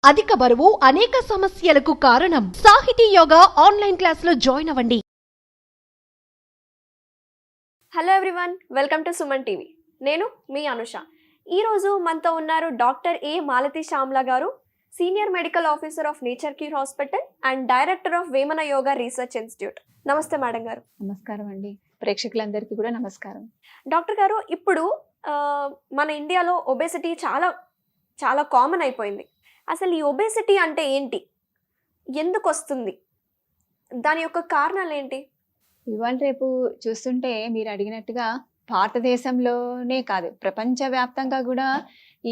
అధిక బరువు అనేక సమస్యలకు కారణం. సాహితీ యోగా ఆన్లైన్ క్లాసులో జాయిన్ అవ్వండి. Hello everyone, welcome to Suman TV. నేను మీ అనుష. ఈరోజు మనతో ఉన్నారు డాక్టర్ ఏ మాలతి శ్యామ్లా గారు, senior medical officer of nature cure hospital and director of Vemana yoga research institute. నమస్తే మేడం గారు. నమస్కారం అండి, ప్రేక్షకులందరికీ కూడా నమస్కారం. డాక్టర్ గారు, ఇప్పుడు మన ఇండియాలో ఒబేసిటీ చాలా చాలా కామన్ అయిపోయింది. అసలు ఈ ఒబేసిటీ అంటే ఏంటి, ఎందుకు వస్తుంది, దాని యొక్క కారణాలు ఏంటి? ఇవాళ రేపు చూస్తుంటే మీరు అడిగినట్టుగా భారతదేశంలోనే కాదు, ప్రపంచవ్యాప్తంగా కూడా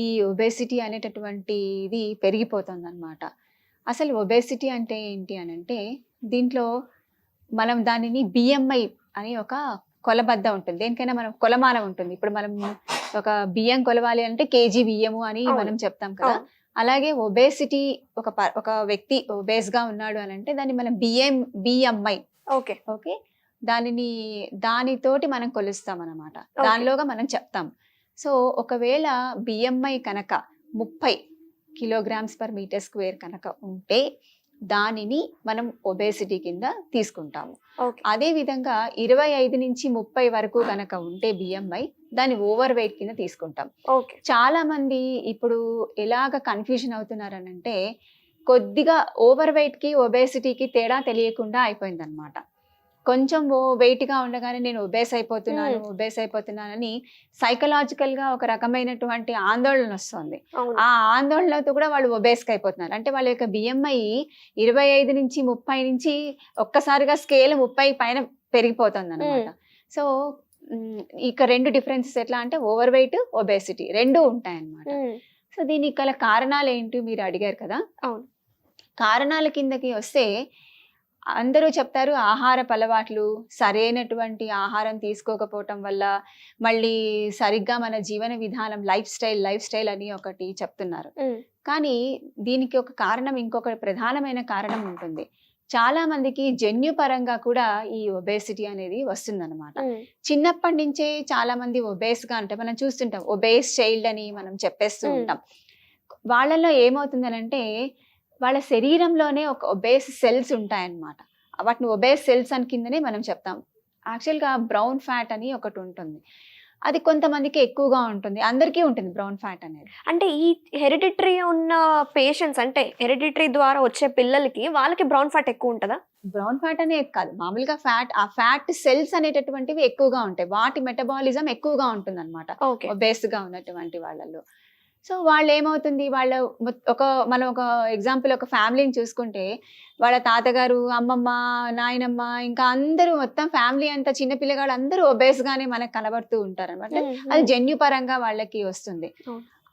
ఈ ఒబేసిటీ అనేటటువంటిది పెరిగిపోతుంది అనమాట. అసలు ఒబేసిటీ అంటే ఏంటి అని అంటే, దీంట్లో మనం దానిని బిఎంఐ అని ఒక కొలబద్ద ఉంటుంది. దేనికైనా మనం కొలమానం ఉంటుంది. ఇప్పుడు మనం ఒక బియ్యం కొలవాలి అంటే కేజీ బియ్యము అని మనం చెప్తాం కదా. అలాగే ఒబేసిటీ ఒక వ్యక్తి ఒబేస్ గా ఉన్నాడు అని అంటే దాన్ని మనం బిఎంఐ ఓకే ఓకే దానితోటి మనం కొలుస్తాం అన్నమాట. దానిలోగా మనం చెప్తాం. సో ఒకవేళ బిఎంఐ కనుక 30 కిలోగ్రామ్స్ పర్ మీటర్ స్క్వేర్ కనుక ఉంటే దానిని మనం ఒబేసిటీ కింద తీసుకుంటాము. అదే విధంగా 25 నుంచి 30 వరకు కనుక ఉంటే బిఎంఐ, దాన్ని ఓవర్ వెయిట్ కింద తీసుకుంటాం. చాలా మంది ఇప్పుడు ఎలాగ కన్ఫ్యూజన్ అవుతున్నారనంటే, కొద్దిగా ఓవర్ వెయిట్ కి ఒబేసిటీకి తేడా తెలియకుండా అయిపోయింది అనమాట. కొంచెం వెయిట్ గా ఉండగానే నేను ఒబేస్ అయిపోతున్నానని సైకలాజికల్ గా ఒక రకమైనటువంటి ఆందోళన వస్తుంది. ఆ ఆందోళనతో కూడా వాళ్ళు ఒబేస్కి అయిపోతున్నారు. అంటే వాళ్ళ యొక్క బిఎంఐ 25 నుంచి 30 నుంచి ఒక్కసారిగా స్కేల్ 30 పైన పెరిగిపోతుంది అనమాట. సో ఇక రెండు డిఫరెన్సెస్ ఎట్లా అంటే ఓవర్ వెయిట్, ఒబేసిటీ రెండు ఉంటాయి అన్నమాట. సో దీనికి గల కారణాలు ఏంటి మీరు అడిగారు కదా. అవును, కారణాల కిందకి వస్తే అందరూ చెప్తారు ఆహారపు అలవాట్లు, సరైనటువంటి ఆహారం తీసుకోకపోవటం వల్ల, మళ్ళీ సరిగ్గా మన జీవన విధానం లైఫ్ స్టైల్ అని ఒకటి చెప్తున్నారు. కానీ దీనికి ఒక కారణం, ఇంకొక ప్రధానమైన కారణం ఉంటుంది. చాలా మందికి జన్యుపరంగా కూడా ఈ ఒబేసిటీ అనేది వస్తుందన్నమాట. చిన్నప్పటి నుంచే చాలా మంది ఒబేస్ గా, అంటే మనం చూస్తుంటాం ఒబేస్ చైల్డ్ అని మనం చెప్పేస్తూ ఉంటాం. వాళ్ళలో ఏమవుతుందనంటే వాళ్ళ శరీరంలోనే ఒక ఒబేస్ సెల్స్ ఉంటాయన్నమాట. వాటిని ఒబేస్ సెల్స్ అని కిందనే మనం చెప్తాం. యాక్చువల్గా బ్రౌన్ ఫ్యాట్ అని ఒకటి ఉంటుంది. అది కొంతమందికి ఎక్కువగా ఉంటుంది, అందరికీ ఉంటుంది బ్రౌన్ ఫ్యాట్ అనేది. అంటే ఈ హెరిడిటరీ ఉన్న పేషెంట్స్, అంటే హెరిడిటరీ ద్వారా వచ్చే పిల్లలకి వాళ్ళకి బ్రౌన్ ఫ్యాట్ ఎక్కువ ఉంటుందా? బ్రౌన్ ఫ్యాట్ అనేది కాదు, మామూలుగా ఆ ఫ్యాట్ సెల్స్ అనేటటువంటివి ఎక్కువగా ఉంటాయి. వాటి మెటబాలిజం ఎక్కువగా ఉంటుంది అనమాట ఒబేస్ గా ఉన్నటువంటి వాళ్ళలో. సో వాళ్ళు ఏమవుతుంది, మనం ఒక ఎగ్జాంపుల్ ఒక ఫ్యామిలీని చూసుకుంటే, వాళ్ళ తాతగారు, అమ్మమ్మ, నాయనమ్మ, ఇంకా అందరూ మొత్తం ఫ్యామిలీ అంతా, చిన్న పిల్లగాడు అందరూ ఒబేస్ గానే మనకు కనబడుతూ ఉంటారు అనమాట. అది జన్యుపరంగా వాళ్ళకి వస్తుంది.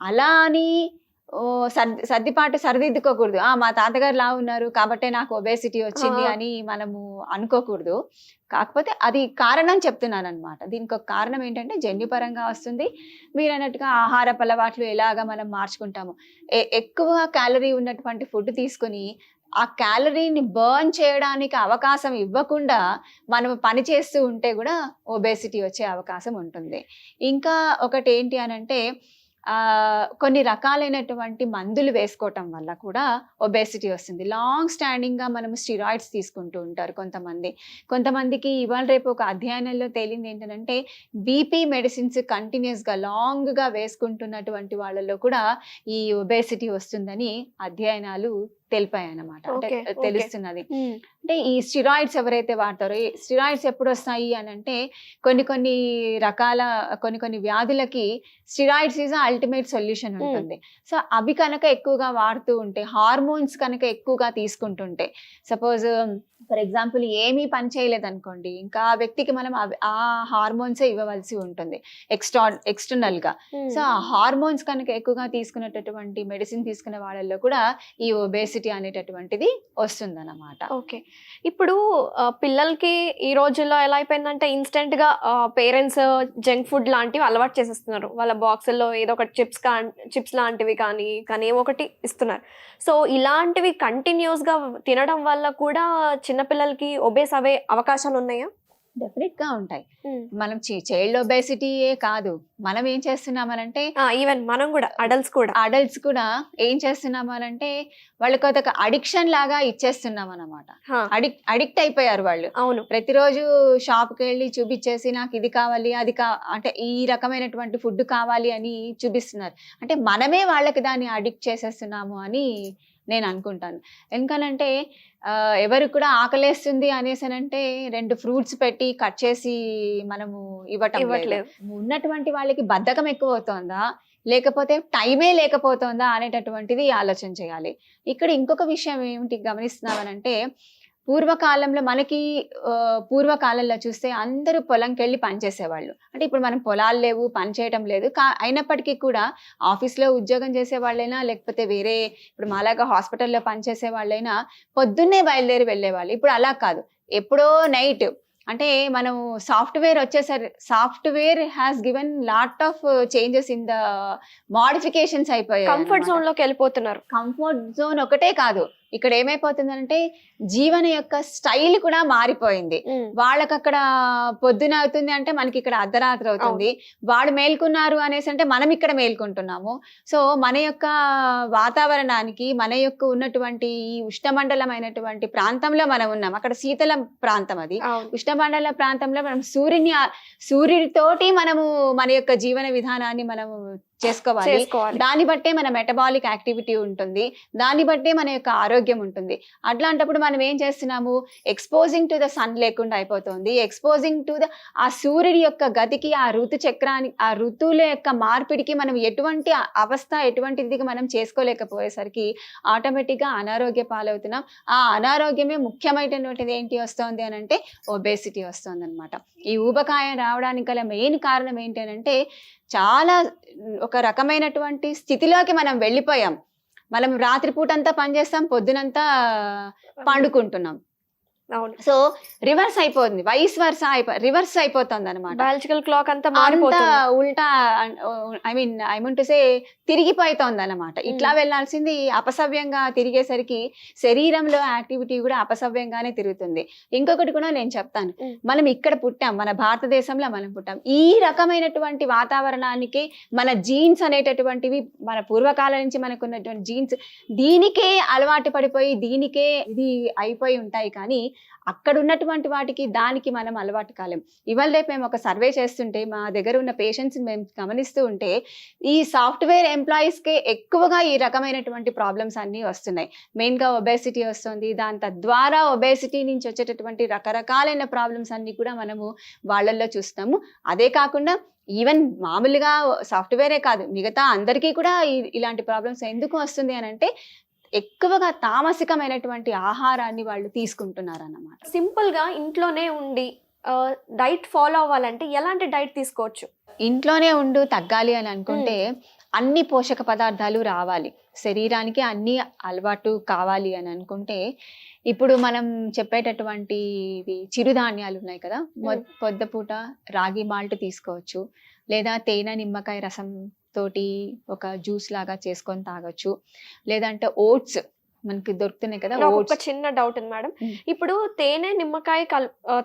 అలా అని సర్దిపాటు సరిదిద్దుకోకూడదు. మా తాతగారు లా ఉన్నారు కాబట్టే నాకు ఒబేసిటీ వచ్చింది అని మనము అనుకోకూడదు. కాకపోతే అది కారణం చెప్తున్నాను అనమాట. దీనికి ఒక కారణం ఏంటంటే జన్యుపరంగా వస్తుంది. మీరు అన్నట్టుగా ఆహారపు అలవాట్లు ఎలాగా మనం మార్చుకుంటాము, ఎక్కువ క్యాలరీ ఉన్నటువంటి ఫుడ్ తీసుకుని ఆ క్యాలరీని బర్న్ చేయడానికి అవకాశం ఇవ్వకుండా మనం పని చేస్తూ ఉంటే కూడా ఒబేసిటీ వచ్చే అవకాశం ఉంటుంది. ఇంకా ఒకటి ఏంటి అనంటే, కొన్ని రకాలైనటువంటి మందులు వేసుకోవటం వల్ల కూడా ఒబేసిటీ వస్తుంది. లాంగ్ స్టాండింగ్ గా మనం స్టిరాయిడ్స్ తీసుకుంటూ ఉంటారు కొంతమందికి. ఇవాళ రేపు ఒక అధ్యయనంలో తేలింది ఏంటంటే, బీపీ మెడిసిన్స్ కంటిన్యూస్ గా లాంగ్ గా వేసుకుంటున్నటువంటి వాళ్ళలో కూడా ఈ ఒబేసిటీ వస్తుందని అధ్యయనాలు తెలిపాయన్నమాట. అంటే తెలుస్తున్నది. అంటే ఈ స్టిరాయిడ్స్ ఎవరైతే వాడతారో, ఈ స్టిరాయిడ్స్ ఎప్పుడు వస్తాయి అని అంటే, కొన్ని రకాల కొన్ని వ్యాధులకి స్టిరాయిడ్స్ ఈజ్ అల్టిమేట్ సొల్యూషన్ ఉంటుంది. సో అవి కనుక ఎక్కువగా వాడుతూ ఉంటే, హార్మోన్స్ కనుక ఎక్కువగా తీసుకుంటుంటే, సపోజ్ ఫర్ ఎగ్జాంపుల్ ఏమీ పని చేయలేదు అనుకోండి, ఇంకా ఆ వ్యక్తికి మనం ఆ హార్మోన్సే ఇవ్వవలసి ఉంటుంది ఎక్స్టర్నల్ గా. సో ఆ హార్మోన్స్ కనుక ఎక్కువగా తీసుకునేటటువంటి మెడిసిన్ తీసుకునే వాళ్ళల్లో కూడా ఈ ఒబేసిటీ అనేటటువంటిది వస్తుందన్నమాట. ఓకే, ఇప్పుడు పిల్లలకి ఈ రోజుల్లో ఎలా అయిపోయిందంటే, ఇన్స్టెంట్ గా పేరెంట్స్ జంక్ ఫుడ్ లాంటివి అలవాటు చేసేస్తున్నారు. వాళ్ళ బాక్సుల్లో ఏదో ఒకటి చిప్స్ లాంటివి కానీ ఏమో ఒకటి ఇస్తున్నారు. సో ఇలాంటివి కంటిన్యూస్ గా తినడం వల్ల కూడా చిన్నపిల్లలకి ఒబేస్ అవే అవకాశాలు ఉన్నాయా? డెఫినెట్ గా ఉంటాయి. మనం చైల్డ్ ఒబేసిటీయే కాదు, మనం ఏం చేస్తున్నామనంటే ఈవెన్ మనం కూడా అడల్ట్స్ కూడా ఏం చేస్తున్నామనంటే వాళ్ళకి ఒక అడిక్షన్ లాగా ఇచ్చేస్తున్నాం అన్నమాట. అడిక్ట్ అయిపోయారు వాళ్ళు. అవును, ప్రతిరోజు షాప్కి వెళ్ళి చూపించేసి నాకు ఇది కావాలి అది అంటే ఈ రకమైనటువంటి ఫుడ్ కావాలి అని చూపిస్తున్నారు. అంటే మనమే వాళ్ళకి దాన్ని అడిక్ట్ చేసేస్తున్నాము అని నేను అనుకుంటాను. ఎందుకనంటే ఎవరు కూడా ఆకలేస్తుంది అనేసనంటే 2 ఫ్రూట్స్ పెట్టి కట్ చేసి మనము ఇవ్వట్లేదు. ఉన్నటువంటి వాళ్ళకి బద్ధకం ఎక్కువ అవుతోందా లేకపోతే టైమే లేకపోతుందా అనేటటువంటిది ఆలోచన చేయాలి. ఇక్కడ ఇంకొక విషయం ఏమిటి గమనిస్తున్నామనంటే పూర్వకాలంలో మనకి పూర్వకాలంలో చూస్తే అందరూ పొలంకి వెళ్ళి పనిచేసేవాళ్ళు. అంటే ఇప్పుడు మనం పొలాలు లేవు, పని చేయటం లేదు. అయినప్పటికీ కూడా ఆఫీస్లో ఉద్యోగం చేసే వాళ్ళైనా లేకపోతే వేరే ఇప్పుడు మాలాగా హాస్పిటల్లో పనిచేసే వాళ్ళైనా పొద్దున్నే బయలుదేరి వెళ్ళేవాళ్ళు. ఇప్పుడు అలా కాదు, ఎప్పుడో నైట్. అంటే మనం software has given lot of changes in the modifications అయిపోయాయి. కంఫర్ట్ జోన్ లోకి వెళ్ళిపోతున్నారు. కంఫర్ట్ జోన్ ఒకటే కాదు, ఇక్కడ ఏమైపోతుందంటే జీవన యొక్క స్టైల్ కూడా మారిపోయింది. వాళ్ళకి అక్కడ పొద్దున అవుతుంది అంటే మనకి ఇక్కడ అర్ధరాత్రి అవుతుంది. వాళ్ళు మేల్కున్నారు అనేసి అంటే మనం ఇక్కడ మేల్కుంటున్నాము. సో మన యొక్క వాతావరణానికి మన యొక్క ఉన్నటువంటి ఈ ఉష్ణమండలమైనటువంటి ప్రాంతంలో మనం ఉన్నాం. అక్కడ శీతల ప్రాంతం, అది ఉష్ణమండల ప్రాంతంలో మనం సూర్యుడితోటి మనము మన యొక్క జీవన విధానాన్ని మనము చేసుకోవాలి. దాన్ని బట్టే మన మెటబాలిక్ యాక్టివిటీ ఉంటుంది, దాన్ని బట్టే మన యొక్క ఆరోగ్యం ఉంటుంది. అట్లాంటప్పుడు మనం ఏం చేస్తున్నాము, ఎక్స్పోజింగ్ టు ద సన్ లేకుండా అయిపోతుంది. ఎక్స్పోజింగ్ టు ద ఆ సూర్యుడి యొక్క గతికి, ఆ ఋతు చక్రానికి, ఆ ఋతువుల యొక్క మార్పిడికి మనం ఎటువంటి అవస్థ ఎటువంటిది మనం చేసుకోలేకపోయేసరికి ఆటోమేటిక్గా అనారోగ్య పాలవుతున్నాం. ఆ అనారోగ్యమే ముఖ్యమైనటువంటిది ఏంటి వస్తుంది అని అంటే ఒబేసిటీ వస్తుంది అనమాట. ఈ ఊబకాయం రావడానికి గల మెయిన్ కారణం ఏంటి అని అంటే చాలా ఒక రకమైనటువంటి స్థితిలోకి మనం వెళ్ళిపోయాం. మనం రాత్రిపూట అంతా పనిచేస్తాం, పొద్దునంతా పండుకుంటున్నాం. సో రివర్స్ అయిపోతుంది, రివర్స్ అయిపోతుంది అనమాట. బయాలజికల్ క్లాక్ అంతా ఉల్టా, ఐ మీన్ టు సే తిరిగిపోతుంది అనమాట. ఇట్లా వెళ్ళాల్సింది అపసవ్యంగా తిరిగేసరికి శరీరంలో యాక్టివిటీ కూడా అపసవ్యంగానే తిరుగుతుంది. ఇంకొకటి కూడా నేను చెప్తాను, మనం ఇక్కడ పుట్టాం, మన భారతదేశంలో మనం పుట్టాం. ఈ రకమైనటువంటి వాతావరణానికి మన జీన్స్ అనేటటువంటివి మన పూర్వకాలం నుంచి మనకు ఉన్నటువంటి జీన్స్ దీనికే అలవాటు పడిపోయి దీనికే ఇది అయిపోయి ఉంటాయి. కానీ అక్కడ ఉన్నటువంటి వాటికి దానికి మనం అలవాటు కాలేం. ఇవాళ రేపు మేము ఒక సర్వే చేస్తుంటే మా దగ్గర ఉన్న పేషెంట్స్ మేము గమనిస్తూ ఉంటే ఈ సాఫ్ట్వేర్ ఎంప్లాయీస్కే ఎక్కువగా ఈ రకమైనటువంటి ప్రాబ్లమ్స్ అన్నీ వస్తున్నాయి. మెయిన్గా ఒబేసిటీ వస్తుంది. దాని తద్వారా ఒబేసిటీ నుంచి వచ్చేటటువంటి రకరకాలైన ప్రాబ్లమ్స్ అన్నీ కూడా మనము వాళ్ళల్లో చూస్తాము. అదే కాకుండా ఈవెన్ మామూలుగా సాఫ్ట్వేరే కాదు, మిగతా అందరికీ కూడా ఇలాంటి ప్రాబ్లమ్స్ ఎందుకు వస్తుంది అని అంటే ఎక్కువగా తామసికమైనటువంటి ఆహారాన్ని వాళ్ళు తీసుకుంటున్నారు అన్నమాట. సింపుల్ గా ఇంట్లోనే ఉండి డైట్ ఫాలో అవ్వాలంటే ఎలాంటి డైట్ తీసుకోవచ్చు? ఇంట్లోనే ఉండు తగ్గాలి అని అనుకుంటే అన్ని పోషక పదార్థాలు రావాలి, శరీరానికి అన్ని అలవాటు కావాలి అని అనుకుంటే ఇప్పుడు మనం చెప్పేటటువంటి చిరుధాన్యాలు ఉన్నాయి కదా, పొద్దుపూట రాగి మాల్ట్ తీసుకోవచ్చు, లేదా తేనె నిమ్మకాయ రసం తోటి ఒక జ్యూస్ లాగా చేసుకొని తాగొచ్చు, లేదంటే ఓట్స్ మనకి దొరుకుతున్నాయి కదా. ఒక చిన్న డౌట్ ఉంది మేడం, ఇప్పుడు తేనె నిమ్మకాయ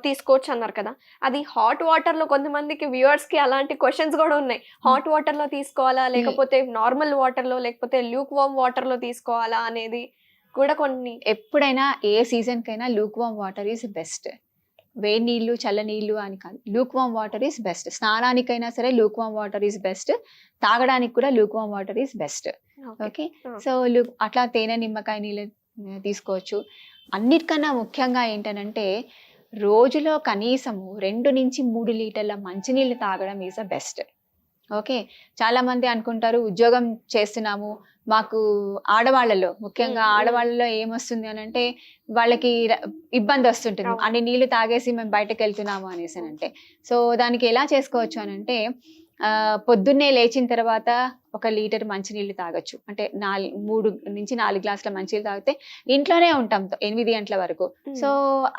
తీసుకోవచ్చు అన్నారు కదా, అది హాట్ వాటర్ లో కొంతమందికి వ్యూవర్స్ కి అలాంటి క్వశ్చన్స్ కూడా ఉన్నాయి. హాట్ వాటర్ లో తీసుకోవాలా లేకపోతే నార్మల్ వాటర్ లో లేకపోతే లూక్ వామ్ వాటర్ లో తీసుకోవాలా అనేది కూడా కొన్ని. ఎప్పుడైనా ఏ సీజన్ కైనా lukewarm water is best. వేడి నీళ్ళు చల్ల నీళ్ళు అని కాదు, lukewarm water is best. స్నానానికైనా సరే lukewarm water is best, తాగడానికి కూడా lukewarm water is best. Okay, so అట్లా తేనె నిమ్మకాయ నీళ్ళు తీసుకోవచ్చు. అన్నిటికన్నా ముఖ్యంగా ఏంటనంటే రోజులో కనీసము 2 నుంచి 3 లీటర్ల మంచినీళ్ళు తాగడం ఈజ్ అ బెస్ట్. ఓకే, చాలా మంది అనుకుంటారు ఉద్యోగం చేస్తున్నాము, మాకు ఆడవాళ్ళలో ముఖ్యంగా ఆడవాళ్ళలో ఏమొస్తుంది అని అంటే వాళ్ళకి ఇబ్బంది వస్తుంటుంది, అన్ని నీళ్లు తాగేసి మేము బయటకు వెళ్తున్నాము అనేసి అంటే. సో దానికి ఎలా చేసుకోవచ్చు అని అంటే పొద్దున్నే లేచిన తర్వాత 1 లీటర్ మంచినీళ్ళు తాగొచ్చు. అంటే 3 నుంచి 4 గ్లాసుల మంచినీళ్ళు తాగితే ఇంట్లోనే ఉంటాం 8 గంటల వరకు. సో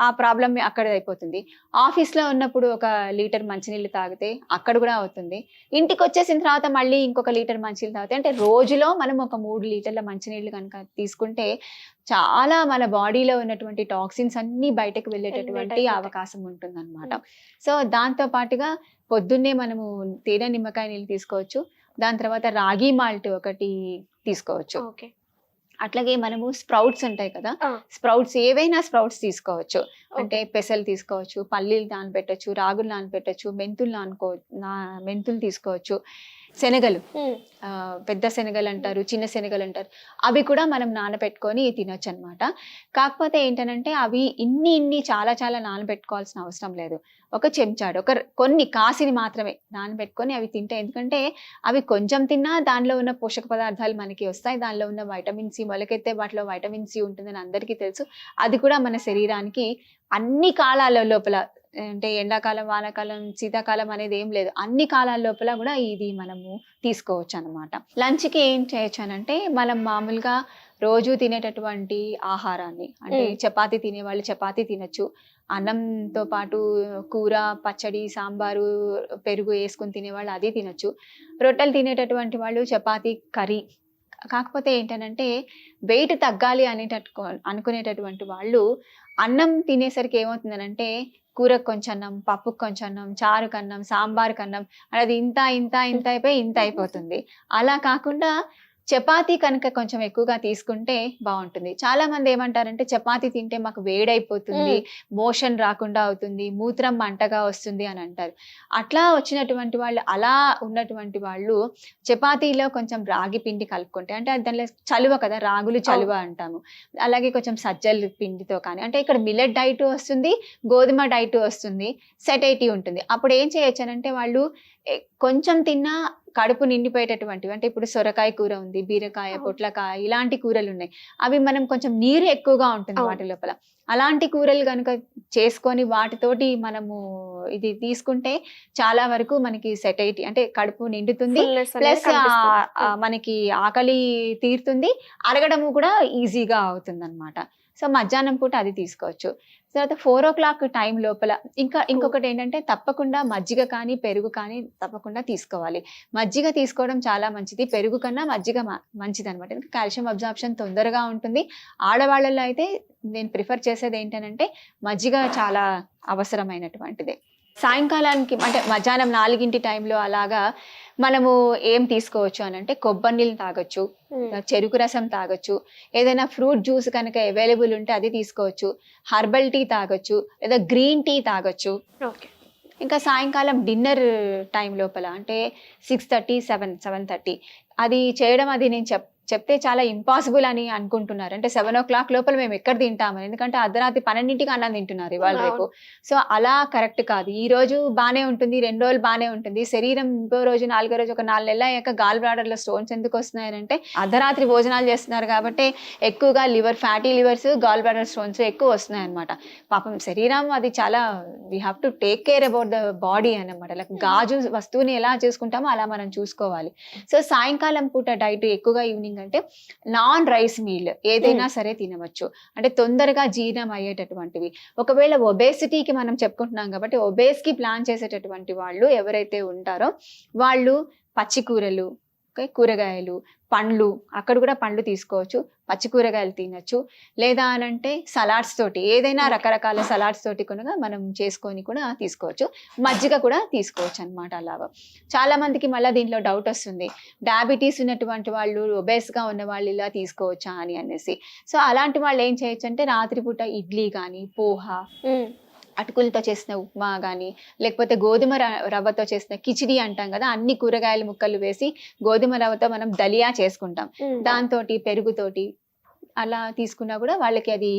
ఆ ప్రాబ్లం అక్కడ అయిపోతుంది. ఆఫీస్లో ఉన్నప్పుడు 1 లీటర్ మంచినీళ్ళు తాగితే అక్కడ కూడా అవుతుంది. ఇంటికి వచ్చేసిన తర్వాత మళ్ళీ ఇంకొక లీటర్ మంచినీళ్ళు తాగితే, అంటే రోజులో మనం ఒక 3 లీటర్ల మంచినీళ్ళు కనుక తీసుకుంటే చాలా మన బాడీలో ఉన్నటువంటి టాక్సిన్స్ అన్ని బయటకు వెళ్ళేటటువంటి అవకాశం ఉంటుందన్నమాట. సో దాంతో పాటుగా పొద్దున్నే మనము తేనె నిమ్మకాయ నీళ్ళు తీసుకోవచ్చు. దాని తర్వాత రాగి మాల్ట్ ఒకటి తీసుకోవచ్చు. అట్లాగే మనము స్ప్రౌట్స్ ఉంటాయి కదా, స్ప్రౌట్స్ ఏవైనా స్ప్రౌట్స్ తీసుకోవచ్చు. అంటే పెసలు తీసుకోవచ్చు, పల్లీలు నానబెట్టచ్చు, రాగులు నానబెట్టచ్చు, మెంతులు తీసుకోవచ్చు, శనగలు, పెద్ద శనగలు అంటారు, చిన్న శనగలు అంటారు, అవి కూడా మనం నానబెట్టుకొని తినొచ్చు అనమాట. కాకపోతే ఏంటంటే అవి ఇన్ని చాలా చాలా నానబెట్టుకోవాల్సిన అవసరం లేదు. 1 చెంచాడు, కొన్ని కాసిని మాత్రమే నానబెట్టుకొని అవి తింటే, ఎందుకంటే అవి కొంచెం తిన్నా దానిలో ఉన్న పోషక పదార్థాలు మనకి వస్తాయి. దానిలో ఉన్న వైటమిన్ సి, మొలకెత్తే వాటిలో వైటమిన్ సి ఉంటుందని అందరికీ తెలుసు. అది కూడా మన శరీరానికి అన్ని కాలాల లోపల, అంటే ఎండాకాలం, వానాకాలం, శీతాకాలం అనేది ఏం లేదు, అన్ని కాలాల లోపల కూడా ఇది మనము తీసుకోవచ్చు అనమాట. లంచ్కి ఏం చేయొచ్చు అనంటే, మనం మామూలుగా రోజు తినేటటువంటి ఆహారాన్ని, అంటే చపాతీ తినేవాళ్ళు చపాతీ తినచ్చు, అన్నంతో పాటు కూర, పచ్చడి, సాంబారు, పెరుగు వేసుకొని తినేవాళ్ళు అది తినచ్చు. రొట్టెలు తినేటటువంటి వాళ్ళు చపాతీ, కర్రీ. కాకపోతే ఏంటనంటే వెయిట్ తగ్గాలి అనుకునేటటువంటి వాళ్ళు అన్నం తినేసరికి ఏమవుతుందనంటే, కూరకు కొంచెం అన్నం, పప్పుకు కొంచెం అన్నం, చారు కన్నం, సాంబార్ కన్నం, అది ఇంత అయిపోయి ఇంత అయిపోతుంది. అలా కాకుండా చపాతీ కనుక కొంచెం ఎక్కువగా తీసుకుంటే బాగుంటుంది. చాలా మంది ఏమంటారంటే, చపాతీ తింటే మాకు వేడైపోతుంది, మోషన్ రాకుండా అవుతుంది, మూత్రం మంటగా వస్తుంది అని అంటారు. అట్లా వచ్చినటువంటి వాళ్ళు, అలా ఉన్నటువంటి వాళ్ళు చపాతీలో కొంచెం రాగి పిండి కలుపుకుంటే, అంటే దానిలో చలువ కదా, రాగులు చలువ అంటాము, అలాగే కొంచెం సజ్జల పిండితో కానీ, అంటే ఇక్కడ మిల్లెట్ డైట్ వస్తుంది, గోధుమ డైట్ వస్తుంది, సెటైటీ ఉంటుంది. అప్పుడు ఏం చేయొచ్చు అనంటే, వాళ్ళు కొంచెం తిన్నా కడుపు నిండిపోయేటటువంటివి, అంటే ఇప్పుడు సొరకాయ కూర ఉంది, బీరకాయ, పొట్లకాయ, ఇలాంటి కూరలు ఉన్నాయి. అవి మనం కొంచెం నీరు ఎక్కువగా ఉంటుంది వాటి లోపల. అలాంటి కూరలు కనుక చేసుకొని వాటితోటి మనము ఇది తీసుకుంటే చాలా వరకు మనకి సెటైటీ, అంటే కడుపు నిండుతుంది, ప్లస్ మనకి ఆకలి తీరుతుంది, అరగడము కూడా ఈజీగా అవుతుంది అనమాట. సో మధ్యాహ్నం పూట అది తీసుకోవచ్చు. తర్వాత 4 o'clock టైం లోపల ఇంకొకటి ఏంటంటే, తప్పకుండా మజ్జిగ కానీ పెరుగు కానీ తప్పకుండా తీసుకోవాలి. మజ్జిగ తీసుకోవడం చాలా మంచిది, పెరుగు కన్నా మజ్జిగ మంచిది అనమాట. ఎందుకంటే కాల్షియం అబ్జార్ప్షన్ తొందరగా ఉంటుంది. ఆడవాళ్ళలో అయితే నేను ప్రిఫర్ చేసేది ఏంటనంటే, మజ్జిగ చాలా అవసరమైనటువంటిదే. సాయంకాలానికి, అంటే మధ్యాహ్నం 4 టైంలో అలాగా మనము ఏం తీసుకోవచ్చు అనంటే, కొబ్బరి నీళ్ళు తాగొచ్చు, చెరుకు రసం తాగొచ్చు, ఏదైనా ఫ్రూట్ జ్యూస్ కనుక అవైలబుల్ ఉంటే అది తీసుకోవచ్చు, హర్బల్ టీ తాగొచ్చు, లేదా గ్రీన్ టీ తాగొచ్చు. ఇంకా సాయంకాలం డిన్నర్ టైం లోపల, అంటే 6:30, 7:30 అది చేయడం, అది నేను చెప్తే చాలా ఇంపాసిబుల్ అని అనుకుంటున్నారు. అంటే 7 o'clock లోపల మేము ఎక్కడ తింటామని, ఎందుకంటే అర్ధరాత్రి 12కి అన్నం తింటున్నారు ఇవాళ రేపు. సో అలా కరెక్ట్ కాదు. ఈ రోజు బాగానే ఉంటుంది, 2 రోజులు బాగానే ఉంటుంది, శరీరం ఇంకో రోజు 4వ రోజు, ఒక 4 నెలల అయ్యాక గాల్ బ్లాడర్లో స్టోన్స్ ఎందుకు వస్తున్నాయంటే, అర్ధరాత్రి భోజనాలు చేస్తున్నారు కాబట్టి ఎక్కువగా fatty livers, gall bladder stones ఎక్కువ వస్తున్నాయి అనమాట. పాపం శరీరం అది చాలా, we have to take care about the body అనమాట. లైక్ గాజు వస్తువుని ఎలా చూసుకుంటామో అలా మనం చూసుకోవాలి. సో సాయంకాలం పూట డైట్ ఎక్కువగా ఈవినింగ్ అంటే నాన్ రైస్ మీల్ ఏదైనా సరే తినవచ్చు, అంటే తొందరగా జీర్ణం అయ్యేటటువంటివి. ఒకవేళ ఒబేసిటీకి మనం చెప్పుకుంటున్నాం కాబట్టి, ఒబేస్కి ప్లాన్ చేసేటటువంటి వాళ్ళు ఎవరైతే ఉంటారో వాళ్ళు పచ్చి కూరలు, కూరగాయలు, పండ్లు, అక్కడ కూడా పండ్లు తీసుకోవచ్చు, పచ్చి కూరగాయలు తినచ్చు, లేదా అనంటే సలాడ్స్ తోటి, ఏదైనా రకరకాల సలాడ్స్ తోటి కూడా మనం చేసుకొని కూడా తీసుకోవచ్చు. మజ్జిగ కూడా తీసుకోవచ్చు అనమాట. అలాగా చాలా మందికి మళ్ళీ దీంట్లో డౌట్ వస్తుంది, డయాబెటీస్ ఉన్నటువంటి వాళ్ళు, ఒబేస్గా ఉన్న వాళ్ళు ఇలా తీసుకోవచ్చా అని అనేసి. సో అలాంటి వాళ్ళు ఏం చేయొచ్చు అంటే, రాత్రిపూట ఇడ్లీ కానీ, పోహా, అటుకులతో చేసిన ఉప్మా కానీ, లేకపోతే గోధుమ రవ్వతో చేసిన కిచిడి అంటాం కదా, అన్ని కూరగాయల ముక్కలు వేసి గోధుమ రవ్వతో మనం దలియా చేసుకుంటాం, దాంతో పెరుగుతోటి అలా తీసుకున్నా కూడా వాళ్ళకి అది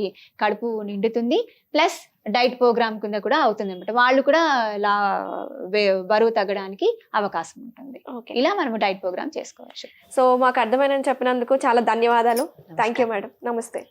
కడుపు నిండుతుంది, ప్లస్ డైట్ ప్రోగ్రామ్ కింద కూడా అవుతుంది అనమాట. వాళ్ళు కూడా బరువు తగ్గడానికి అవకాశం ఉంటుంది. ఇలా మనం డైట్ ప్రోగ్రామ్ చేసుకోవచ్చు. సో మాకు అర్థమైనని చెప్పినందుకు చాలా ధన్యవాదాలు. Thank you madam. నమస్తే.